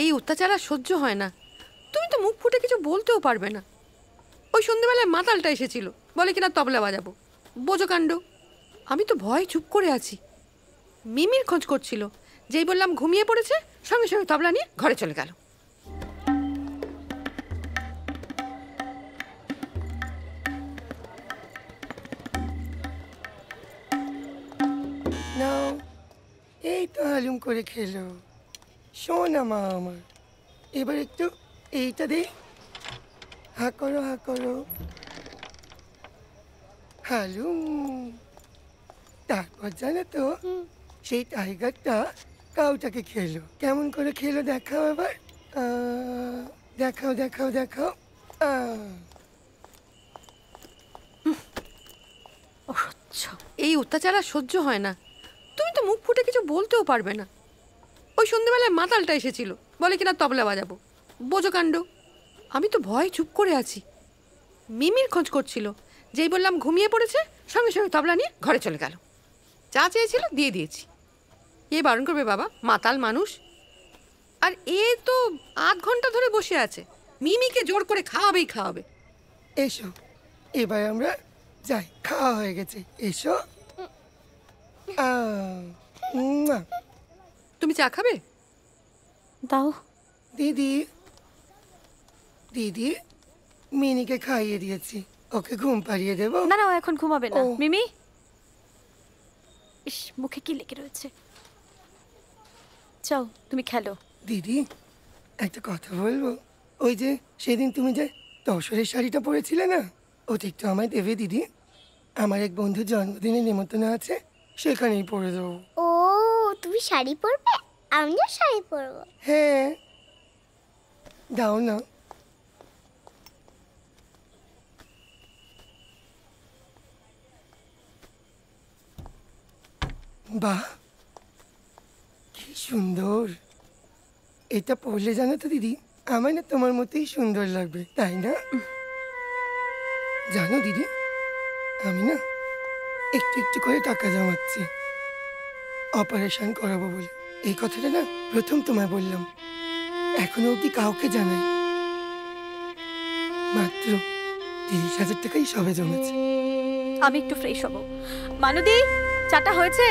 এই অত্যাচার আর সহ্য হয় না। তুমি তো মুখ ফুটে কিছু বলতেও পারবে না। ওই সন্ধ্যেবেলায় মাতালটা এসেছিল, বলে কিনা তবলা বাজাবো। বোঝো কাণ্ড। আমি তো ভয় চুপ করে আছি। মিমির খোঁজ করছিল, যেই বললাম ঘুমিয়ে পড়েছে, সঙ্গে সঙ্গে তবলা নিয়ে ঘরে চলে গেল। নাও, এই তো হালুম করে খেলো। শোনা মা আমার, এবার একটু এইটা দে। হা করো, হা করো। হালুম। তারপর জানো তো, সেই টাইগারটা কাউটাকে খেলো। কেমন করে খেলো দেখাও এবার। দেখাও দেখাও দেখাও। এই অত্যাচার আর সহ্য হয় না। তুমি তো মুখ ফুটে কিছু বলতেও পারবে না। ওই সন্ধ্যেবেলায় মাতালটা এসেছিল, বলে কিনা তবলা বাজাবো। বোঝো কাণ্ড। আমি তো ভয় চুপ করে আছি। মিমির খোঁজ করছিল, যেই বললাম ঘুমিয়ে পড়েছে, সঙ্গে সঙ্গে তবলা নিয়ে ঘরে চলে গেল। যা চেয়েছিল দিয়ে দিয়েছি। এ বারণ করবে বাবা, মাতাল মানুষ। আর এ তো আধ ঘন্টা ধরে বসে আছে, মিমিকে জোর করে খাওয়াবেই খাওয়াবে। এসো, এবার আমরা যাই, খাওয়া হয়ে গেছে। এসো। তুমি চা খাবে? দাও। দিদি, দিদি, মিনিকে খাইয়ে দিয়েছি, ওকে ঘুম পাড়িয়ে দেবো। না না, ও এখন ঘুমাবে না। মিমি, ইস, মুখে কি লেগে রয়েছে। যাও, তুমি খেলো। দিদি, একটা কথা বলবো? ওই যে সেদিন তুমি যে তসরের শাড়িটা পরেছিলে না, ওটা একটু আমায় দেবে দিদি। আমার এক বন্ধুর জন্মদিনের নিমন্ত্রণ আছে, সেখানেই পরে দেবো। ও, তুমি শাড়ি পরবে? আমিও শাড়ি পরবো। হ্যাঁ, দাও না। বাহ, কি সুন্দর। এটা পরলে জানো তো দিদি, আমার না তোমার মতোই সুন্দর লাগবে, তাই না? জানো দিদি, আমি না একটু একটু করে টাকা জমাচ্ছি অপারেশন করাবো বলে। এই কথাটা না প্রথম তোমায় বললাম, এখনো অব্দি কাউকে জানাই। মাত্র 30,000 টাকাই সবে জমেছে। আমি একটু ফ্রেশ হবো। মানুদি, চাটা হয়েছে?